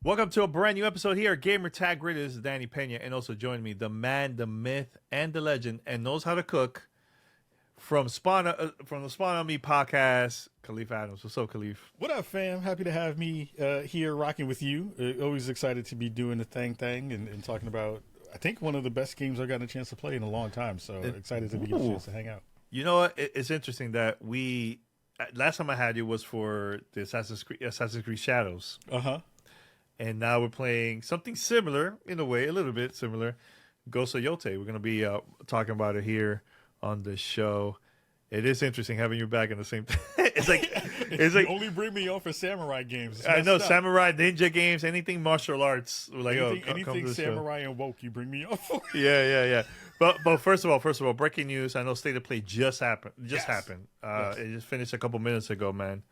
Welcome to a brand new episode here at Gamertag Radio. This is Danny Peña, and also join me, the man, the myth, and the legend, and knows how to cook from the Spawn on Me podcast, Kahlief Adams. What's up, Kahlief? What up, fam? Happy to have me here rocking with you. Always excited to be doing the thing and talking about, I think, one of the best games I've gotten a chance to play in a long time. So excited to get a chance to hang out. You know what? It's interesting that last time I had you was for the Assassin's Creed Shadows. Uh-huh. And now we're playing something similar, in a way, a little bit similar, Ghost of Yōtei. We're going to be talking about it here on the show. It is interesting having you back in the same time. It's like only bring me on for samurai games. I know, samurai, ninja games, anything martial arts. Like, anything samurai and woke, you bring me on for. Yeah. But first of all, breaking news. I know State of Play just happened. Yes. It just finished a couple minutes ago, man.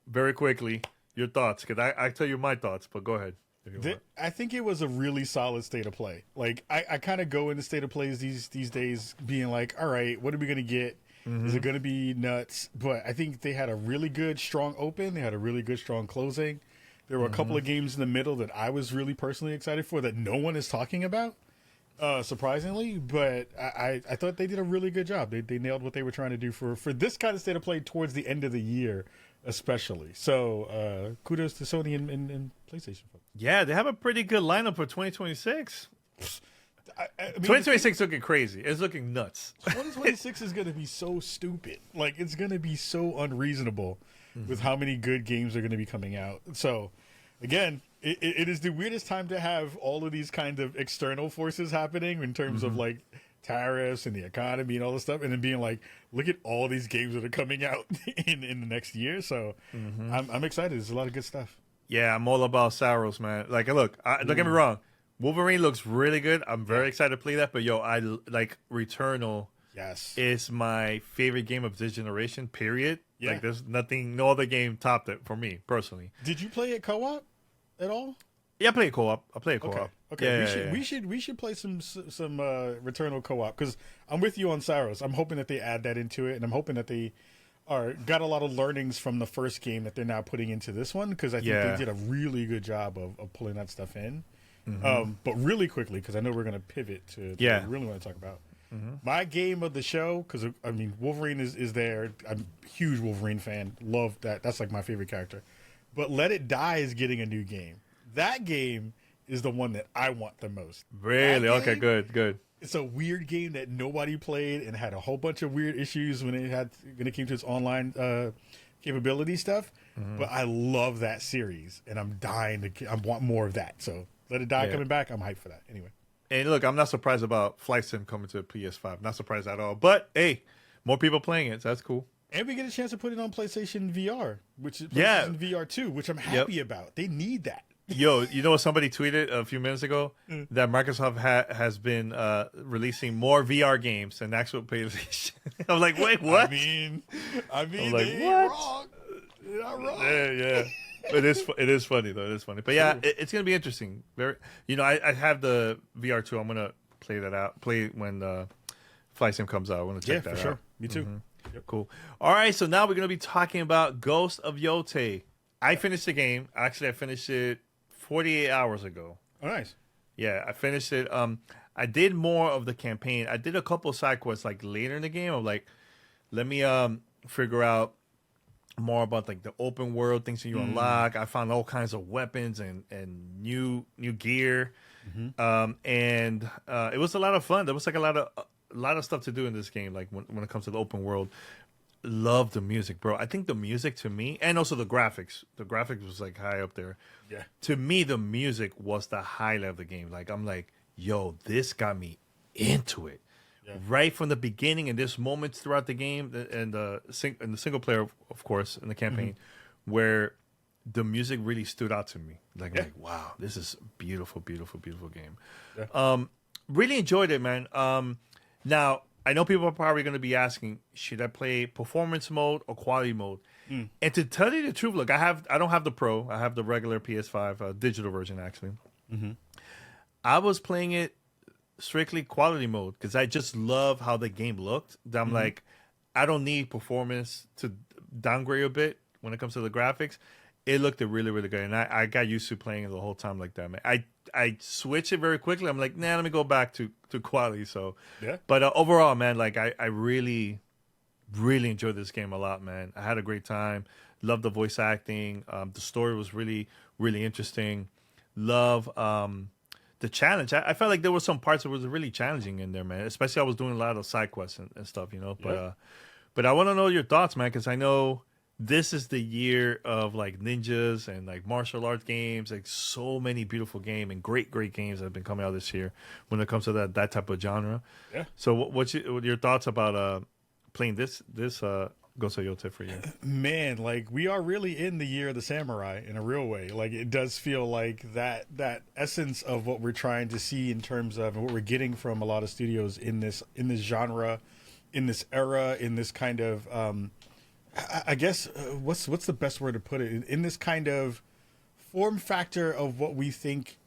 Very quickly. Your thoughts, because I tell you my thoughts, but go ahead. I think it was a really solid State of Play. Like, I kind of go into State of Plays these days being like, all right, what are we going to get? Mm-hmm. Is it going to be nuts? But I think they had a really good, strong open. They had a really good, strong closing. There were a couple of games in the middle that I was really personally excited for that no one is talking about, surprisingly. But I thought they did a really good job. They nailed what they were trying to do for this kind of State of Play towards the end of the year. Especially. So, kudos to Sony and PlayStation. Yeah, they have a pretty good lineup for 2026. I mean, 2026 looking crazy. It's looking nuts. 2026 is going to be so stupid. Like, it's going to be so unreasonable with how many good games are going to be coming out. So, again, it is the weirdest time to have all of these kind of external forces happening in terms of, like, tariffs and the economy and all this stuff, and then being like, look at all these games that are coming out in the next year. So I'm excited. There's a lot of good stuff. Yeah, I'm all about Saros, man. Like, look, don't get me wrong, Wolverine looks really good. I'm very excited to play that. But I like Returnal. Yes, is my favorite game of this generation. Period. Yeah. Like, there's no other game topped it for me personally. Did you play it co-op at all? Yeah, I play co-op. Okay. We should play some Returnal co-op, because I'm with you on Saros. I'm hoping that they add that into it, and I'm hoping that they got a lot of learnings from the first game that they're now putting into this one, because I think they did a really good job of pulling that stuff in. But really quickly, because I know we're going to pivot to what we really want to talk about. My game of the show, because I mean Wolverine is there. I'm a huge Wolverine fan. Love that. That's like my favorite character. But Let It Die is getting a new game. That game is the one that I want the most. Really? Okay, good. It's a weird game that nobody played and had a whole bunch of weird issues when it came to its online capability stuff. But I love that series, and I'm dying I want more of that. So Let It Die coming back. I'm hyped for that. Anyway. And look, I'm not surprised about Flight Sim coming to PS5. Not surprised at all. But hey, more people playing it, so that's cool. And we get a chance to put it on PlayStation VR, which is PlayStation VR 2, which I'm happy about. They need that. Yo, you know what somebody tweeted a few minutes ago? That Microsoft has been releasing more VR games than actual PlayStation. I'm like, wait, what? I mean, like, they what? ain't wrong. They're not wrong. Yeah. It is funny though. It is funny. But yeah, it's gonna be interesting. Very, I have the VR 2. I'm gonna play that out. Play when Flight Sim comes out. I want to check that out. Yeah, for sure. Me too. Yep. Cool. All right, so now we're gonna be talking about Ghost of Yōtei. I finished the game. Actually, I finished it 48 hours ago. Oh, nice. Yeah, I finished it. I did more of the campaign. I did a couple of side quests like later in the game. I'm like, let me figure out more about like the open world things that you unlock. I found all kinds of weapons and new gear. And it was a lot of fun. There was like a lot of stuff to do in this game. Like when it comes to the open world. Love the music, bro. I think the music to me, and also the graphics. The graphics was like high up there. Yeah. To me, the music was the highlight of the game. Like, I'm like, yo, this got me into it. Yeah. Right from the beginning, and there's moments throughout the game and the single player, of course, in the campaign, where the music really stood out to me. Like, I'm like, wow, this is a beautiful, beautiful, beautiful game. Yeah. Really enjoyed it, man. Now, I know people are probably going to be asking, should I play performance mode or quality mode? And to tell you the truth, look, I don't have the Pro. I have the regular PS5 digital version, actually. I was playing it strictly quality mode because I just love how the game looked. I'm like, I don't need performance to downgrade a bit when it comes to the graphics. it looked really, really good, and I got used to playing it the whole time like that, man. I switched it very quickly. I'm like, nah, let me go back to quality. So, Yeah. But overall, man, like I really, really enjoyed this game a lot, man. I had a great time. Loved the voice acting. The story was really, really interesting. Love the challenge. I felt like there were some parts that was really challenging in there, man. Especially I was doing a lot of side quests and stuff, you know. But I want to know your thoughts, man, because I know this is the year of like ninjas and like martial arts games, like so many beautiful games and great games that have been coming out this year when it comes to that type of genre. Yeah. So what your thoughts about playing this Ghost of Yōtei for you? Man, like we are really in the year of the samurai in a real way. Like it does feel like that essence of what we're trying to see in terms of what we're getting from a lot of studios in this genre, in this era, in this kind of I guess what's the best word to put it in this kind of form factor of what we think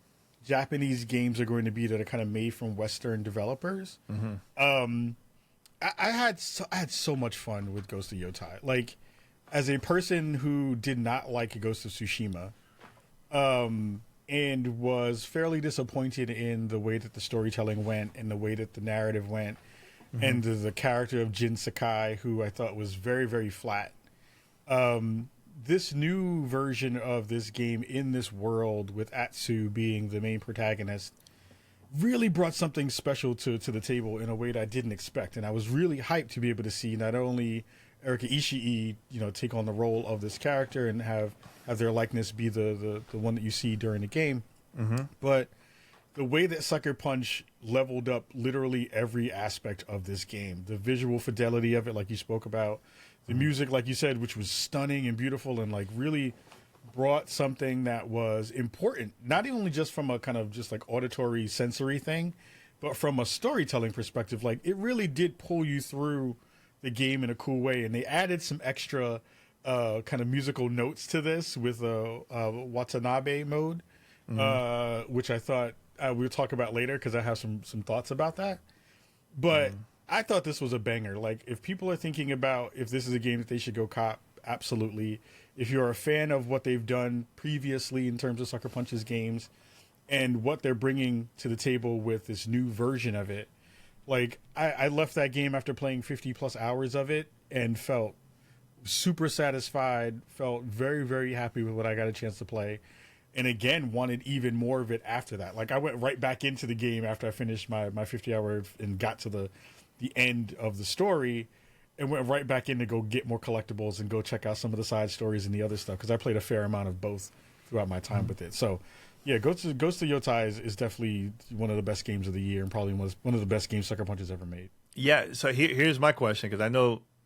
Japanese games are going to be that are kind of made from Western developers. Mm-hmm. I had so much fun with Ghost of Yotai. Like, as a person who did not like Ghost of Tsushima, and was fairly disappointed in the way that the storytelling went and the way that the narrative went, mm-hmm. and the character of Jin Sakai, who I thought was very, very flat. This new version of this game in this world with Atsu being the main protagonist really brought something special to the table in a way that I didn't expect. And I was really hyped to be able to see not only Erika Ishii, take on the role of this character and have their likeness be the one that you see during the game, mm-hmm. but the way that Sucker Punch leveled up literally every aspect of this game, the visual fidelity of it, like you spoke about, the music, like you said, which was stunning and beautiful and like really brought something that was important, not only just from a kind of just like auditory sensory thing, but from a storytelling perspective. Like it really did pull you through the game in a cool way. And they added some extra kind of musical notes to this with a Watanabe mode, mm-hmm. Which I thought we'll talk about later because I have some thoughts about that. But I thought this was a banger. Like if people are thinking about if this is a game that they should go cop, absolutely. If you're a fan of what they've done previously in terms of Sucker Punch's games and what they're bringing to the table with this new version of it, like I left that game after playing 50 plus hours of it and felt super satisfied, felt very, very happy with what I got a chance to play. And again, wanted even more of it after that. Like I went right back into the game after I finished my 50 hour and got to the end of the story and went right back in to go get more collectibles and go check out some of the side stories and the other stuff because I played a fair amount of both throughout my time with it. So, yeah, Ghost of Yotai is definitely one of the best games of the year and probably one of the best games Sucker Punch has ever made. Yeah, so here's my question because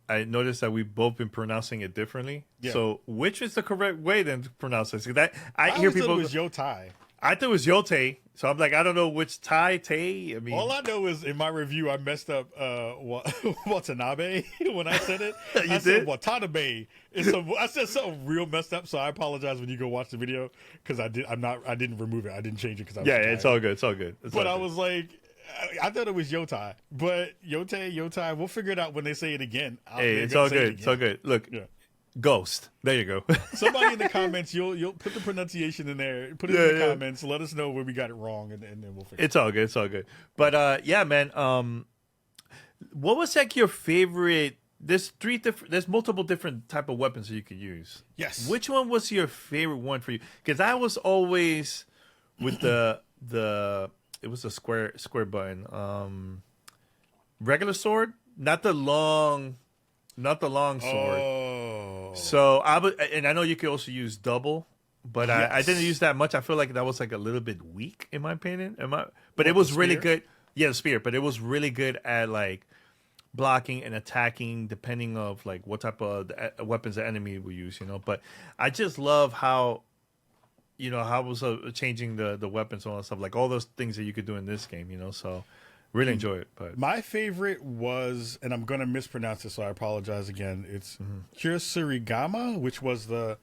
I noticed that we've both been pronouncing it differently. Yeah. So, which is the correct way then to pronounce this? Because I hear people. Thought it was Yotai. I thought it was Yōtei, so I'm like, I don't know which Tay. I mean, all I know is in my review, I messed up Watanabe when I said it. I said Watanabe. I said something real messed up, so I apologize when you go watch the video because I didn't remove it. I didn't change it because I was tired. It's all good. It's all good. But I was like, I thought it was Yotai, but Yotai. We'll figure it out when they say it again. It's all good. It's all good. Look. Yeah. Ghost. There you go. Somebody in the comments, you'll put the pronunciation in there. Put it in the comments. Let us know where we got it wrong, and then we'll figure it out. It's all good. It's all good. But yeah, man. What was like your favorite? There's multiple different type of weapons that you could use. Yes. Which one was your favorite one for you? Because I was always with the it was a square button. Regular sword, not the long sword. Oh. So and I know you could also use double, but yes. I didn't use that much. I feel like that was like a little bit weak in my opinion. But it was really good. Yeah, the spear. But it was really good at like blocking and attacking, depending of like what type of weapons the enemy will use. But I just love how how was changing the weapons and all that stuff, like all those things that you could do in this game. So. Really enjoy it. But my favorite was, and I'm going to mispronounce it, so I apologize again. It's Kyosurigama, which was the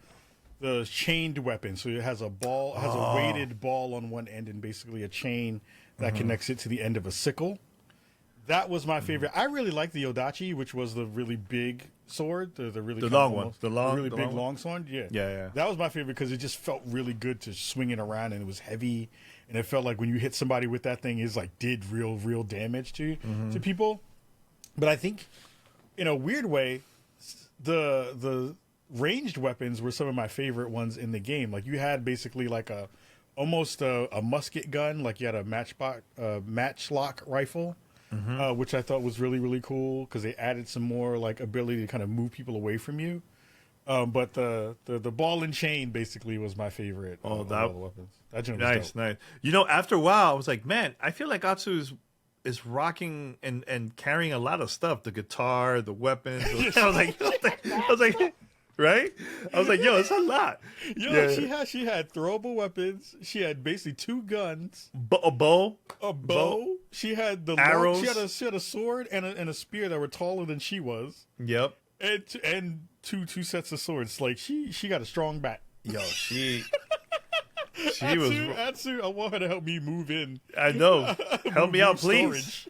chained weapon. So it has a ball, has a weighted ball on one end, and basically a chain that connects it to the end of a sickle. That was my favorite. I really liked the Odachi, which was the really big sword, the really the long one, the really big long sword. Yeah. That was my favorite because it just felt really good to swing it around, and it was heavy, and it felt like when you hit somebody with that thing, it's like did real damage to people. But I think, in a weird way, the ranged weapons were some of my favorite ones in the game. Like you had basically like almost a musket gun, like you had a matchlock rifle. Which I thought was really cool because they added some more like ability to kind of move people away from you. But the ball and chain basically was my favorite. Oh, of all the weapons. That joint was nice. You know, after a while, I was like, man, I feel like Atsu is rocking and carrying a lot of stuff. The guitar, the weapons. I was like, right? I was like, yo, it's a lot. She had throwable weapons. She had basically 2 guns. A bow. She had the arrows. She had a sword and a spear that were taller than she was. Yep. And two sets of swords. Like she got a strong back. Yo, she Atsu, I want her to help me move in. I know. Help me out, please. Storage.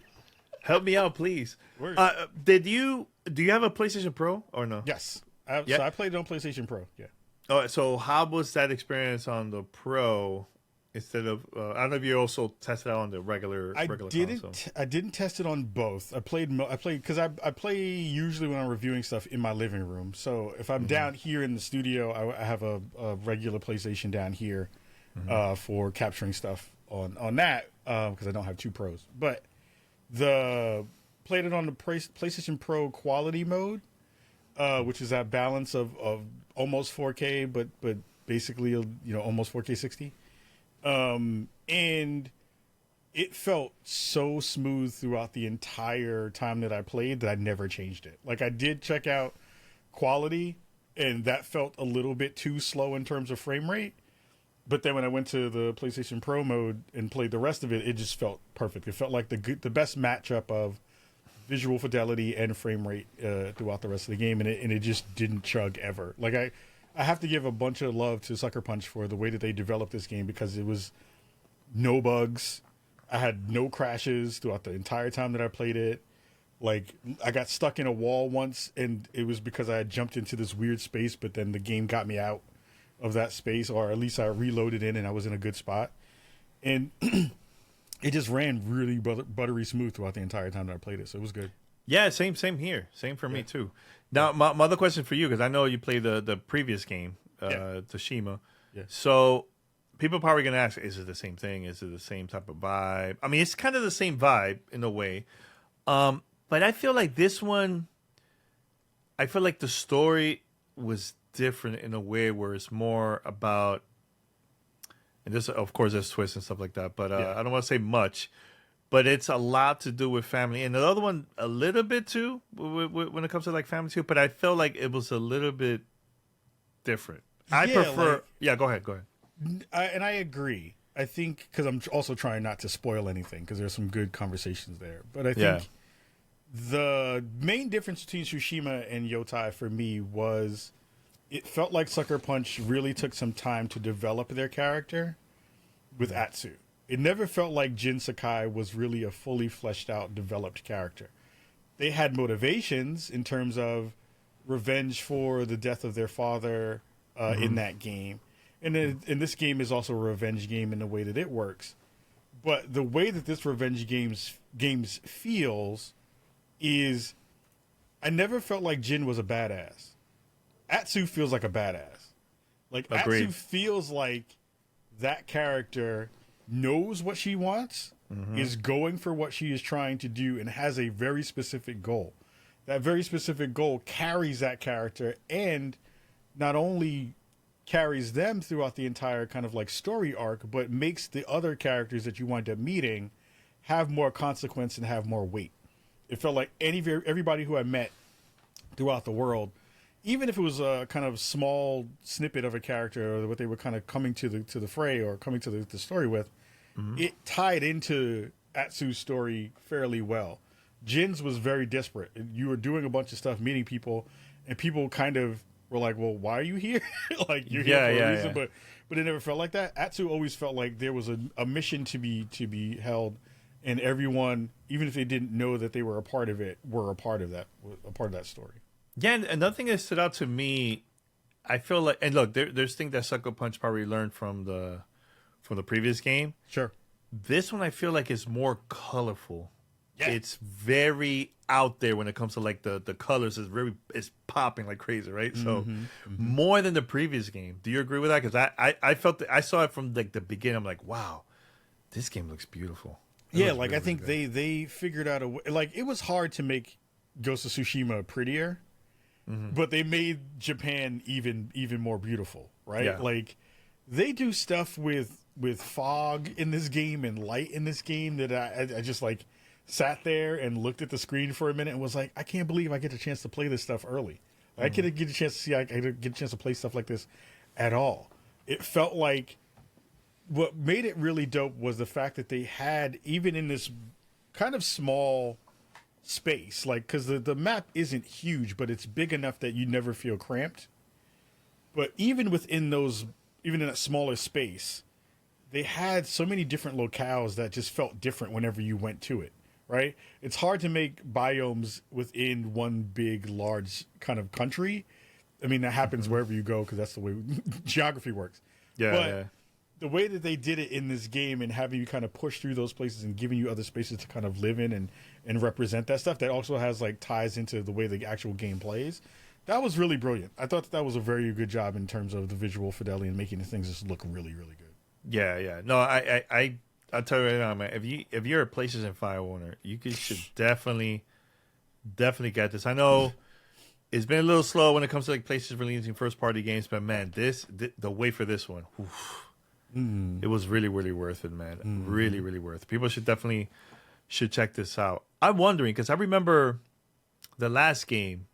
Help me out, please. Do you have a PlayStation Pro or no? Yes. So I played it on PlayStation Pro. Yeah. Oh, so how was that experience on the Pro instead of? I don't know if you also tested out on the regular. Console. I didn't test it on both. I played because I play usually when I'm reviewing stuff in my living room. So if I'm down here in the studio, I have a regular PlayStation down here for capturing stuff on that because I don't have 2 Pros. But played it on the PlayStation Pro quality mode. Which is that balance of almost 4K, but basically almost 4K 60, and it felt so smooth throughout the entire time that I played that I never changed it. Like I did check out quality, and that felt a little bit too slow in terms of frame rate. But then when I went to the PlayStation Pro mode and played the rest of it, it just felt perfect. It felt like the best matchup of visual fidelity and frame rate throughout the rest of the game, and it just didn't chug ever. Like I have to give a bunch of love to Sucker Punch for the way that they developed this game because it was no bugs. I had no crashes throughout the entire time that I played it. Like I got stuck in a wall once, and it was because I had jumped into this weird space, but then the game got me out of that space, or at least I reloaded in and I was in a good spot. And it just ran really buttery smooth throughout the entire time that I played it, so it was good. Yeah, same here. Same for me too. Now, my other question for you, because I know you played the previous game, Tsushima. Yeah. So people probably going to ask, is it the same thing? Is it the same type of vibe? I mean, it's kind of the same vibe in a way. But I feel like this one, I feel like the story was different in a way where it's more about, and this, of course, there's twists and stuff like that, but I don't want to say much. But it's a lot to do with family, and the other one a little bit too when it comes to like family too. But I felt like it was a little bit different. I prefer. Go ahead. And I agree. I think because I'm also trying not to spoil anything because there's some good conversations there. But I think the main difference between Tsushima and Yotai for me was it felt like Sucker Punch really took some time to develop their character with Atsu. It never felt like Jin Sakai was really a fully fleshed out, developed character. They had motivations in terms of revenge for the death of their father in that game. And this game is also a revenge game in the way that it works. But the way that this revenge games feels is I never felt like Jin was a badass. Atsu feels like a badass. Like Agreed. Atsu feels like that character knows what she wants, is going for what she is trying to do, and has a very specific goal. That very specific goal carries that character, and not only carries them throughout the entire kind of like story arc, but makes the other characters that you wind up meeting have more consequence and have more weight. It felt like everybody who I met throughout the world, even if it was a kind of small snippet of a character or what they were kind of coming to the fray or coming to the story with, it tied into Atsu's story fairly well. Jin's was very disparate. You were doing a bunch of stuff, meeting people, and people kind of were like, well, why are you here? Like, you're here for a reason. But it never felt like that. Atsu always felt like there was a mission to be held, and everyone, even if they didn't know that they were a part of it, were a part of that story. Yeah, and another thing that stood out to me, I feel like, and look, there's things that Sucker Punch probably learned from the previous game. Sure. This one I feel like is more colorful. Yeah. It's very out there when it comes to like the colors. It's popping like crazy, right? So more than the previous game. Do you agree with that? Because I felt I saw it from like the beginning. I'm like, wow, this game looks beautiful. Yeah, like really, I think they figured out a way. Like it was hard to make Ghost of Tsushima prettier, but they made Japan even more beautiful, right? Yeah. Like they do stuff with fog in this game and light in this game that I just like sat there and looked at the screen for a minute and was like, I can't believe I get a chance to play this stuff early. I couldn't get a chance to see. I didn't get a chance to play stuff like this at all. It felt like what made it really dope was the fact that they had, even in this kind of small space, like because the map isn't huge, but it's big enough that you never feel cramped. But even in that smaller space, they had so many different locales that just felt different whenever you went to it, right? It's hard to make biomes within one big, large kind of country. I mean, that happens wherever you go because that's the way geography works. Yeah, but the way that they did it in this game and having you kind of push through those places and giving you other spaces to kind of live in and represent that stuff, that also has like ties into the way the actual game plays. That was really brilliant. I thought that was a very good job in terms of the visual fidelity and making the things just look really, really good. Yeah. No, I'll tell you right now, man. If you're a PlayStation 5 owner, should definitely get this. I know it's been a little slow when it comes to like PlayStation releasing first party games, but man, the wait for this one, it was really, really worth it, man. Really, really worth it. People should check this out. I'm wondering because I remember the last game.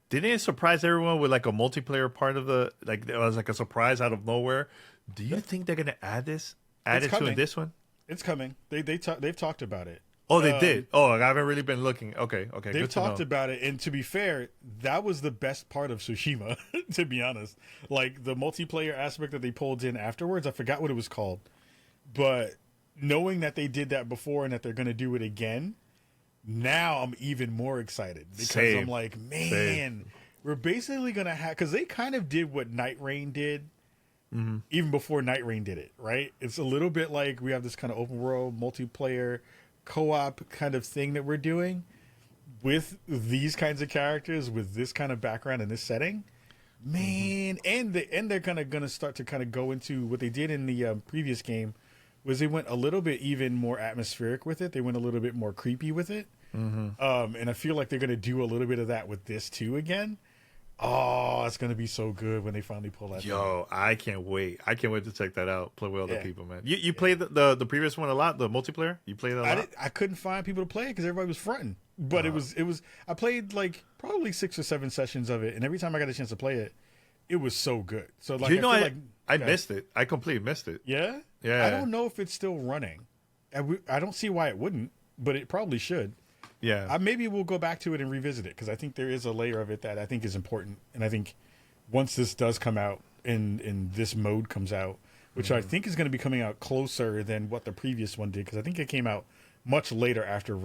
Didn't it surprise everyone with like a multiplayer part of it was like a surprise out of nowhere? Do you think they're gonna add it to this one? It's coming. They've talked about it. Oh, they did. Oh, I haven't really been looking. Okay. They've talked about it, and to be fair, that was the best part of Tsushima. To be honest, like the multiplayer aspect that they pulled in afterwards, I forgot what it was called, but knowing that they did that before and that they're gonna do it again. Now I'm even more excited because I'm like, man, we're basically going to have, because they kind of did what Night Rain did even before Night Rain did it, right? It's a little bit like we have this kind of open world multiplayer co-op kind of thing that we're doing with these kinds of characters, with this kind of background and this setting. Man, and they're kind of going to start to kind of go into what they did in the previous game, was they went a little bit even more atmospheric with it. They went a little bit more creepy with it. And I feel like they're going to do a little bit of that with this too again. Oh, it's going to be so good when they finally pull that. Yo, I can't wait. I can't wait to check that out. Play with other people, man. You played the previous one a lot, the multiplayer? You played that a lot? I couldn't find people to play it because everybody was fronting. But it was I played like probably 6 or 7 sessions of it, and every time I got a chance to play it, it was so good. So like, I missed it. I completely missed it. Yeah? I don't know if it's still running. I don't see why it wouldn't, but it probably should. Yeah. Maybe we'll go back to it and revisit it because I think there is a layer of it that I think is important. And I think once this does come out and this mode comes out, which I think is going to be coming out closer than what the previous one did, because I think it came out much later after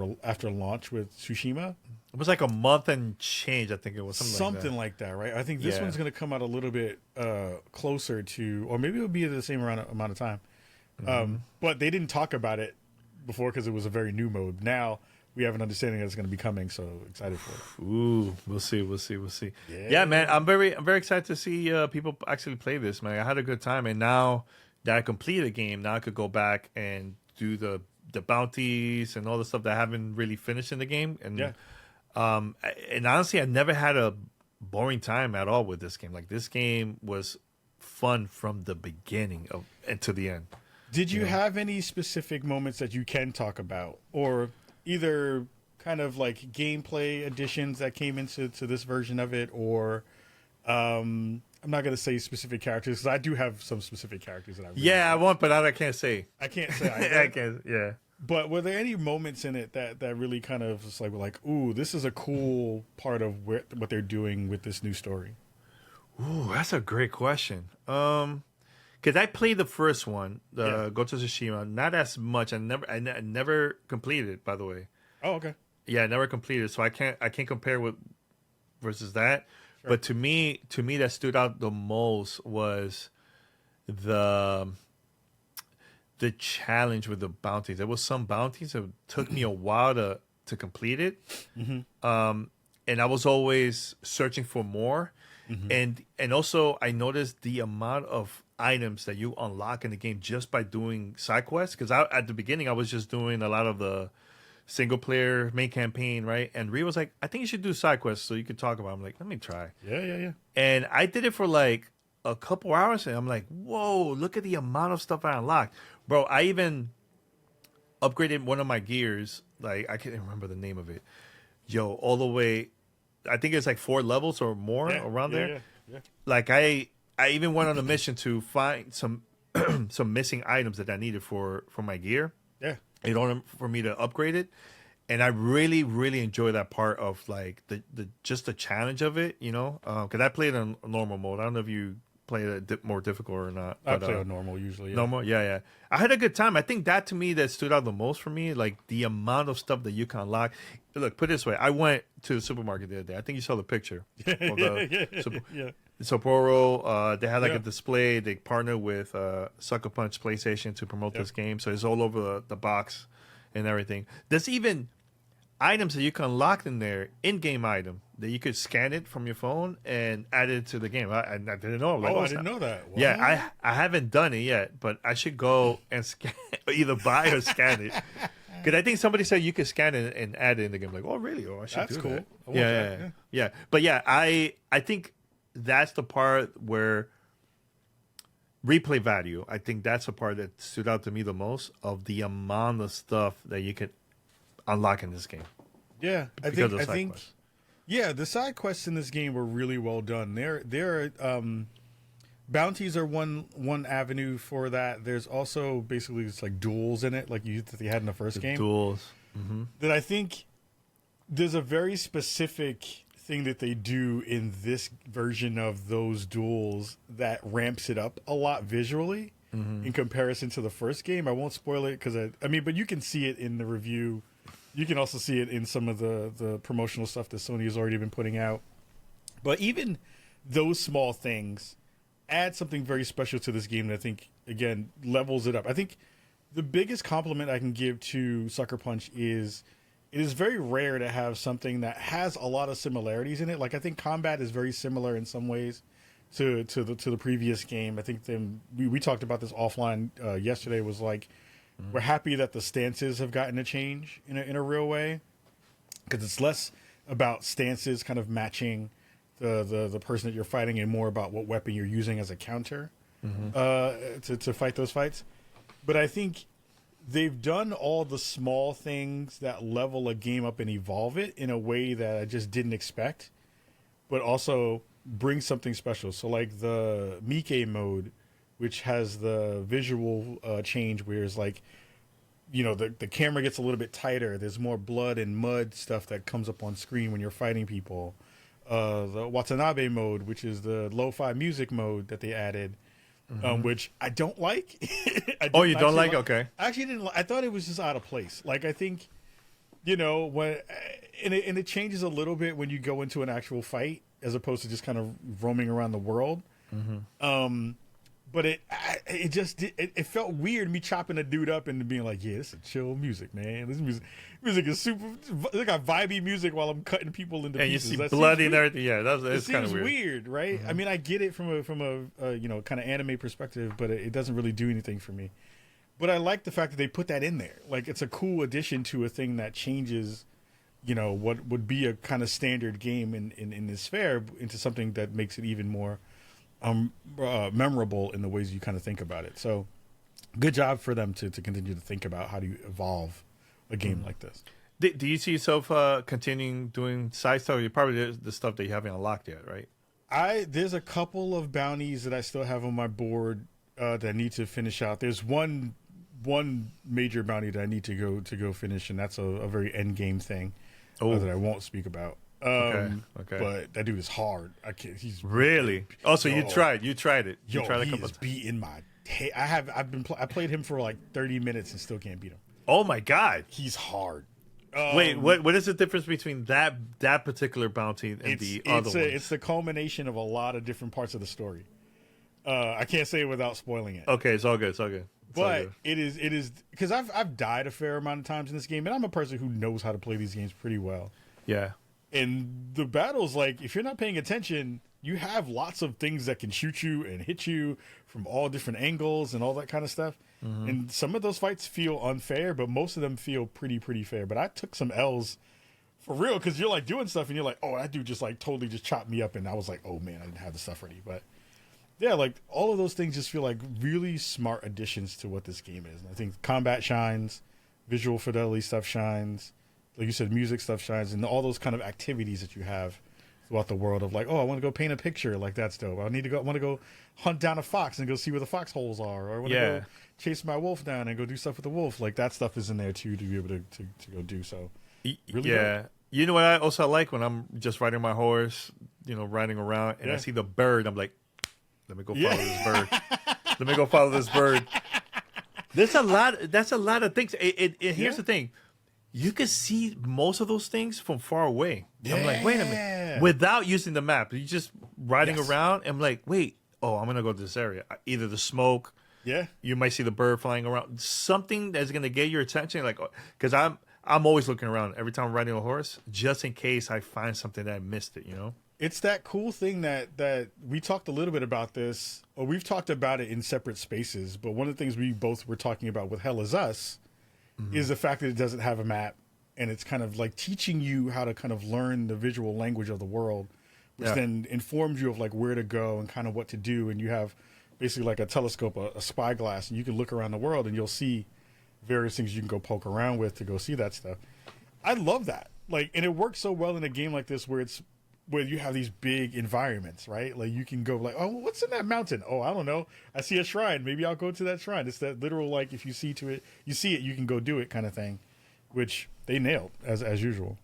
launch with Tsushima. It was like a month and change, I think it was. Something like that, right? I think this one's going to come out a little bit closer to, or maybe it'll be the same amount of time. But they didn't talk about it before because it was a very new mode. Now we have an understanding that it's going to be coming, so excited for it. Ooh, we'll see. Yeah, man, I'm very excited to see people actually play this, man. I had a good time, and now that I completed the game, now I could go back and do the bounties and all the stuff that I haven't really finished in the game. And and honestly, I never had a boring time at all with this game. Like, this game was fun from the beginning and to the end. Did you have any specific moments that you can talk about, or either kind of like gameplay additions that came into this version of it, or I'm not going to say specific characters because I do have some specific characters that I really I want, but I can't say. I can't say. I can't. Yeah. But were there any moments in it that really kind of just like, ooh, this is a cool part of what they're doing with this new story? Ooh, that's a great question. because I played the first one, the Ghost of Tsushima, not as much. I never completed it, by the way. Oh, okay. Yeah, I never completed, so I can't compare with versus that. Sure. But to me, that stood out the most was the challenge with the bounties. There was some bounties that took me a while to complete it, and I was always searching for more. And also I noticed the amount of items that you unlock in the game just by doing side quests. Because at the beginning I was just doing a lot of the single player main campaign, right? And Rhea was like, I think you should do side quests so you could talk about it. I'm like, let me try. Yeah. And I did it for like a couple hours, and I'm like, whoa, look at the amount of stuff I unlocked. Bro, I even upgraded one of my gears. Like, I can't remember the name of it. Yo, all the way, I think it's like 4 levels or more around there. Yeah. Like, I even went on a mission to find some some missing items that I needed for my gear. Yeah. In order for me to upgrade it. And I really, really enjoy that part of like the just the challenge of it, you know? Because I played on normal mode. I don't know if you play it more difficult or not. I play on normal usually. Yeah. Normal, yeah. I had a good time. I think that to me that stood out the most for me, like the amount of stuff that you can unlock. Look, put it this way: I went to the supermarket the other day. I think you saw the picture. Sapporo, they had like a display. They partnered with Sucker Punch PlayStation to promote this game, so it's all over the box and everything. There's even items that you can unlock in there, in-game item that you could scan it from your phone and add it to the game. I didn't know. Like, I didn't know that. What? Yeah, I haven't done it yet, but I should go and scan, either buy or scan it. Because I think somebody said you could scan it and add it in the game. Like, oh, really? Oh, I should do cool. that. Yeah. But yeah, I think that's the part where replay value. I think that's the part that stood out to me the most of the amount of stuff that you could unlock in this game. Yeah, I think the side quests in this game were really well done. There bounties are one avenue for that. There's also basically it's like duels in it, like that they had in the first game. Duels. That I think there's a very specific thing that they do in this version of those duels that ramps it up a lot visually in comparison to the first game. I won't spoil it because but you can see it in the review. You can also see it in some of the promotional stuff that Sony has already been putting out. But even those small things add something very special to this game that I think, again, levels it up. I think the biggest compliment I can give to Sucker Punch is it is very rare to have something that has a lot of similarities in it. Like, I think combat is very similar in some ways to the previous game. I think we talked about this offline yesterday, was like, we're happy that the stances have gotten a change in a real way, because it's less about stances kind of matching the person that you're fighting and more about what weapon you're using as a counter to fight those fights. But I think they've done all the small things that level a game up and evolve it in a way that I just didn't expect, but also bring something special. So like the Mike mode, which has the visual change where it's like, you know, the camera gets a little bit tighter. There's more blood and mud stuff that comes up on screen when you're fighting people. The Watanabe mode, which is the lo-fi music mode that they added, which I don't like. You don't like? Okay. I actually didn't. I thought it was just out of place. Like, I think, you know, when and it changes a little bit when you go into an actual fight as opposed to just kind of roaming around the world. But it felt weird me chopping a dude up and being like, yeah, this is chill music, man. This music is super. They got vibey music while I'm cutting people into pieces. And you see bloody and everything. Yeah, it's kind of weird, right? I mean, I get it from a you know, kind of anime perspective, but it doesn't really do anything for me. But I like the fact that they put that in there. Like, it's a cool addition to a thing that changes, you know, what would be a kind of standard game in this sphere into something that makes it even more memorable in the ways you kind of think about it. So good job for them to continue to think about how do you evolve a game like this. Do you see yourself continuing doing side stuff? You probably the stuff that you haven't unlocked yet, right? There's a couple of bounties that I still have on my board that I need to finish out. There's one major bounty that I need to go finish, and that's a very end game thing that I won't speak about. Okay. But that dude is hard. I can't. He's really. Oh, so you tried it. You tried a couple times. Beating my. I played him for like 30 minutes and still can't beat him. Oh my god. He's hard. Wait, what is the difference between that particular bounty and the other one? It's the culmination of a lot of different parts of the story. I can't say it without spoiling it. Okay, it's all good. But it is because I've died a fair amount of times in this game, and I'm a person who knows how to play these games pretty well. Yeah. And the battles, like, if you're not paying attention, you have lots of things that can shoot you and hit you from all different angles and all that kind of stuff. Mm-hmm. And some of those fights feel unfair, but most of them feel pretty fair. But I took some L's for real because you're like doing stuff and you're like, oh, that dude just like totally just chopped me up. And I was like, oh man, I didn't have the stuff ready. But yeah, like all of those things just feel like really smart additions to what this game is. And I think combat shines, visual fidelity stuff shines, like you said, music stuff shines, and all those kind of activities that you have throughout the world of like, oh, I want to go paint a picture, like that's dope. I want to go hunt down a fox and go see where the foxholes are, or I want to go chase my wolf down and go do stuff with the wolf. Like that stuff is in there too to be able to go do. So really dope. You know what I also like when I'm just riding my horse, riding around and I see the bird, I'm like, let me go follow this bird. Let me go follow this bird. That's a lot of things. Here's the thing. You can see most of those things from far away. Yeah. I'm like, wait a minute. Without using the map. You're just riding around. I'm like, wait. Oh, I'm going to go to this area. Either the smoke. Yeah. You might see the bird flying around. Something that's going to get your attention. Like, because I'm always looking around every time I'm riding a horse, just in case I find something that I missed it, It's that cool thing that we talked a little bit about this, or we've talked about it in separate spaces, but one of the things we both were talking about with Hell Is Us is the fact that it doesn't have a map, and it's kind of like teaching you how to kind of learn the visual language of the world, which then informs you of like where to go and kind of what to do. And you have basically like a telescope, a spyglass, and you can look around the world and you'll see various things you can go poke around with to go see that stuff. I love that. Like, and it works so well in a game like this where you have these big environments, right? Like you can go like, oh, what's in that mountain? Oh, I don't know. I see a shrine. Maybe I'll go to that shrine. It's that literal, like, if you see it, you can go do it kind of thing, which they nailed as usual.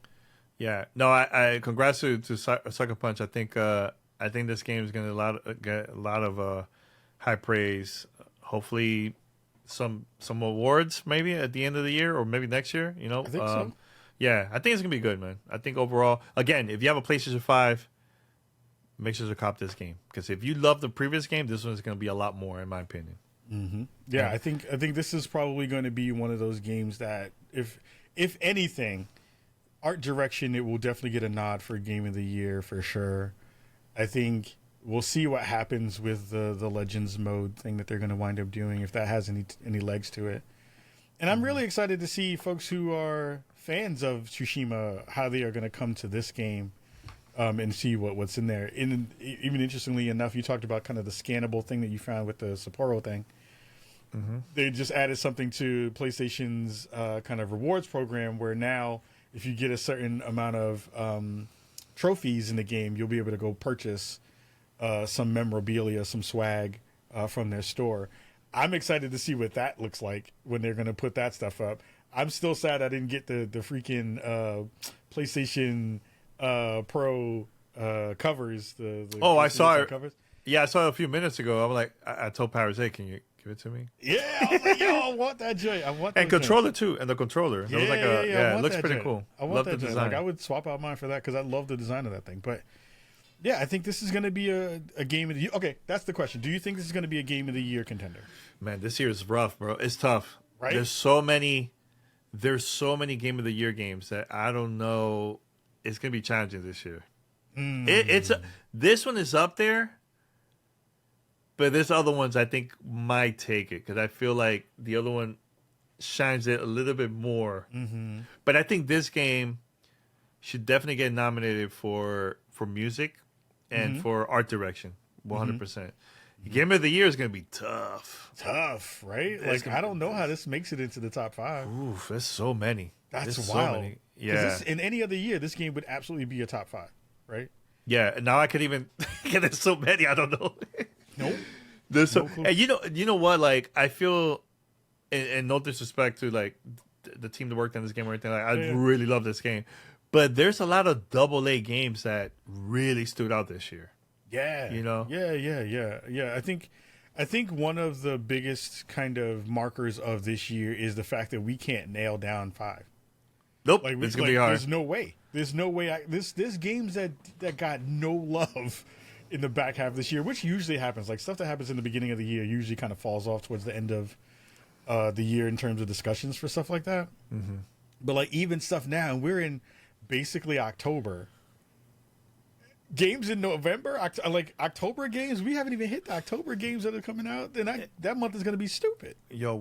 Yeah. No, I congrats to Sucker Punch. I think this game is going to get a lot of high praise. Hopefully some awards maybe at the end of the year or maybe next year, I think so. Yeah, I think it's going to be good, man. I think overall, again, if you have a PlayStation 5, make sure to cop this game. Because if you love the previous game, this one is going to be a lot more, in my opinion. Mm-hmm. Yeah, I think this is probably going to be one of those games that, if anything, art direction, it will definitely get a nod for Game of the Year for sure. I think we'll see what happens with the Legends mode thing that they're going to wind up doing, if that has any legs to it. And I'm really excited to see folks who are fans of Tsushima, how they are going to come to this game and see what's in there. And even interestingly enough, you talked about kind of the scannable thing that you found with the Sapporo thing. Mm-hmm. They just added something to PlayStation's kind of rewards program where now if you get a certain amount of trophies in the game, you'll be able to go purchase some memorabilia, some swag from their store. I'm excited to see what that looks like when they're going to put that stuff up. I'm still sad I didn't get the freaking PlayStation Pro covers. I saw it. Covers. Yeah, I saw it a few minutes ago. I'm like, I told Paris, hey, can you give it to me? Yeah, I was like, yo, I want that joint. And controller too, and the controller. Yeah, it was like it looks pretty cool. I want that design. Like, I would swap out mine for that because I love the design of that thing. But yeah, I think this is going to be a game of the year. Okay, that's the question. Do you think this is going to be a game of the year contender? Man, this year is rough, bro. It's tough. Right? There's so many game of the year games that I don't know. It's going to be challenging this year. This one is up there, but there's other ones I think might take it because I feel like the other one shines it a little bit more. Mm-hmm. But I think this game should definitely get nominated for music and for art direction, 100%. Mm-hmm. Game of the year is going to be tough, right? Like, I don't know how this makes it into the top 5. Oof, there's so many. That's there's wild. So many. Yeah. In any other year, this game would absolutely be a top 5, right? Yeah. Now I could even. There's so many. I don't know. Nope. There's so. And you know what? Like, I feel, and no disrespect to like the team that worked on this game or anything. Like, I really love this game, But there's a lot of AA games that really stood out this year. Yeah. Yeah. I think one of the biggest kind of markers of this year is the fact that we can't nail down 5. Nope, it's gonna be hard. There's no way. There's games that got no love in the back half of this year, which usually happens. Like stuff that happens in the beginning of the year usually kind of falls off towards the end of the year in terms of discussions for stuff like that. Mm-hmm. But like even stuff now, we're in basically October. Games in November, like October games, we haven't even hit the October games that are coming out. Then that month is going to be stupid. Yo,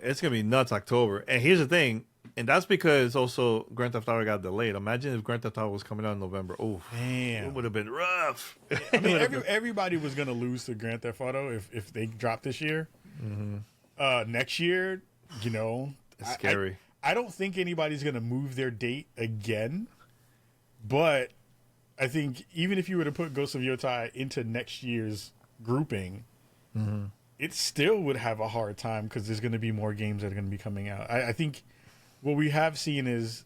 it's going to be nuts October. And here's the thing, and that's because also Grand Theft Auto got delayed. Imagine if Grand Theft Auto was coming out in November. Oh, damn, it would have been rough. I mean, everybody was going to lose to Grand Theft Auto if they dropped this year. Mm-hmm. Next year, it's scary. I don't think anybody's going to move their date again, but I think even if you were to put Ghost of Yotai into next year's grouping, it still would have a hard time because there's going to be more games that are going to be coming out. I think what we have seen is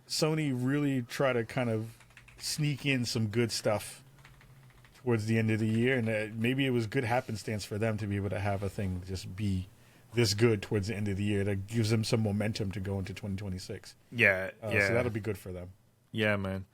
Sony really try to kind of sneak in some good stuff towards the end of the year, and maybe it was good happenstance for them to be able to have a thing just be this good towards the end of the year. That gives them some momentum to go into 2026. Yeah. So that'll be good for them. Yeah, man.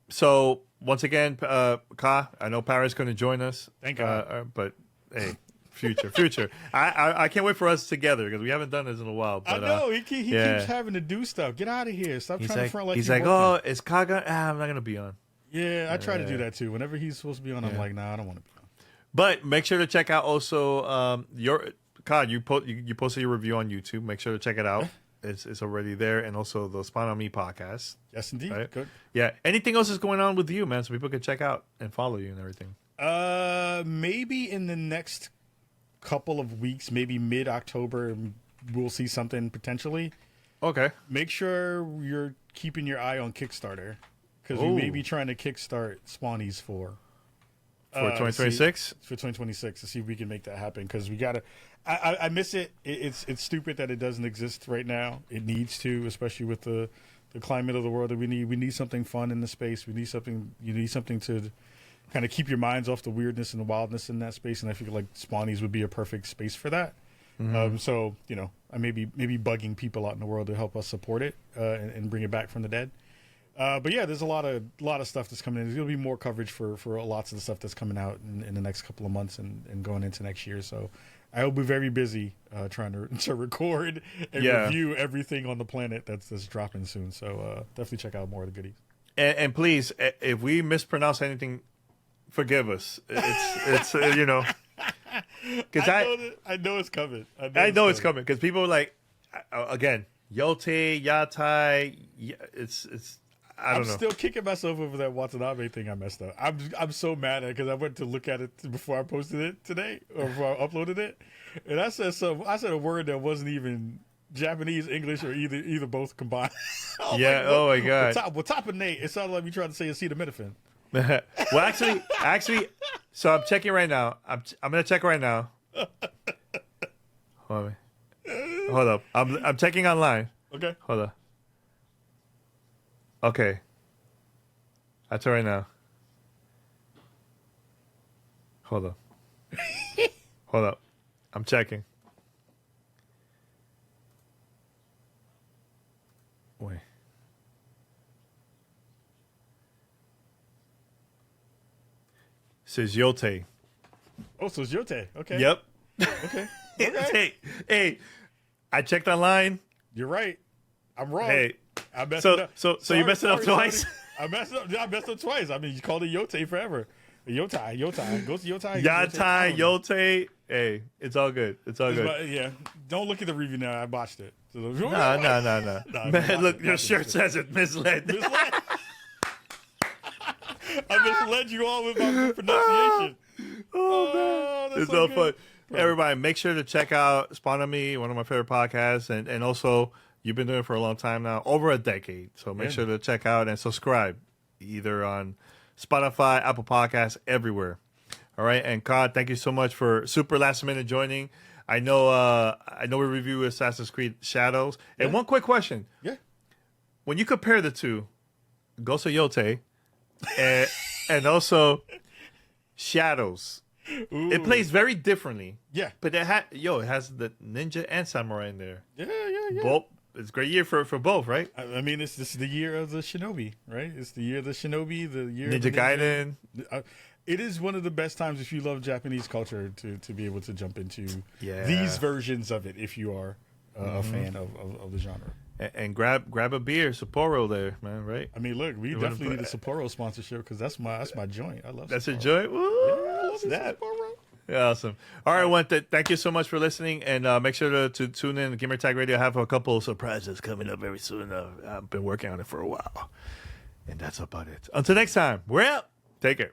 So once again, Ka, I know Paris going to join us. Thank God. But hey, future. I can't wait for us together because we haven't done this in a while. But, I know he keeps having to do stuff. Get out of here. Stop trying to front like he's you're like, working. is Ka going? I'm not going to be on. Yeah, I try to do that too. Whenever he's supposed to be on, I'm like, nah, I don't want to be on. But make sure to check out also your Ka. You posted your review on YouTube. Make sure to check it out. It's already there, and also the Spawn on Me podcast. Yes, indeed. Right? Good. Yeah. Anything else is going on with you, man, so people can check out and follow you and everything? Maybe in the next couple of weeks, maybe mid-October, we'll see something potentially. Okay. Make sure you're keeping your eye on Kickstarter because we may be trying to kickstart Spawnies for 2026. For 2026 to see if we can make that happen because we gotta. I miss it. It's stupid that it doesn't exist right now. It needs to, especially with the climate of the world that we need. We need something fun in the space. We need something. You need something to kind of keep your minds off the weirdness and the wildness in that space. And I feel like Spawnies would be a perfect space for that. Mm-hmm. So I may be bugging people out in the world to help us support it and bring it back from the dead. But yeah, there's a lot of stuff that's coming in. There's going to be more coverage for lots of the stuff that's coming out in the next couple of months and going into next year. So I will be very busy trying to record and review everything on the planet that's dropping soon. So definitely check out more of the goodies. And please, if we mispronounce anything, forgive us. It's because I know it's coming. I know it's coming because people are like, again, Yotai. It's. I'm still kicking myself over that Watanabe thing I messed up. I'm so mad at it because I went to look at it before I posted it today or before I uploaded it, and I said a word that wasn't even Japanese, English, or either both combined. Yeah. Like, oh my god. Well, top of Nate, it sounded like me trying to say acetaminophen. Well, actually, so I'm checking right now. I'm gonna check right now. Hold up. I'm checking online. Okay. Hold up. Okay. That's right now. Hold up. Hold up. I'm checking. Wait. It says Yōtei. Oh, so it's Yōtei. Okay. Yep. Okay. Hey, I checked online. You're right. I'm wrong. Hey. I messed it up. So you messed it up twice? I messed up twice. I mean, you called it Yōtei forever. Yotai. Go to Yotai. Yōtei. Hey, it's all good. It's all good. Yeah. Don't look at the review now. I botched it. So, no. Man, look, your shirt says it. Misled. I misled you all with my pronunciation. Oh man. It's so fun. Everybody, make sure to check out Spawn on Me, one of my favorite podcasts, and also you've been doing it for a long time now, over a decade. So make sure to check out and subscribe, either on Spotify, Apple Podcasts, everywhere. All right, and Ka, thank you so much for super last minute joining. I know we review Assassin's Creed Shadows. And one quick question. Yeah. when you compare the two, Ghost of Yōtei and also Shadows, Ooh. it plays very differently. Yeah. But it has the ninja and samurai in there. Yeah. Both. It's a great year for both, right? I mean, this is the year of the shinobi, right? It's the year of the shinobi, the year Ninja of the Gaiden. It is one of the best times if you love Japanese culture to be able to jump into Yeah. these versions of it if you are a fan of the genre. And grab a beer, Sapporo there, man, right? I mean, look, we definitely need a Sapporo sponsorship because that's my joint. I love That's Sapporo. a joint? Woo! Yeah, I love Snap. Sapporo. Awesome. All right, thank you so much for listening, and make sure to tune in. Gamertag Radio. I have a couple of surprises coming up very soon. I've been working on it for a while, and that's about it. Until next time, we're out. Take care.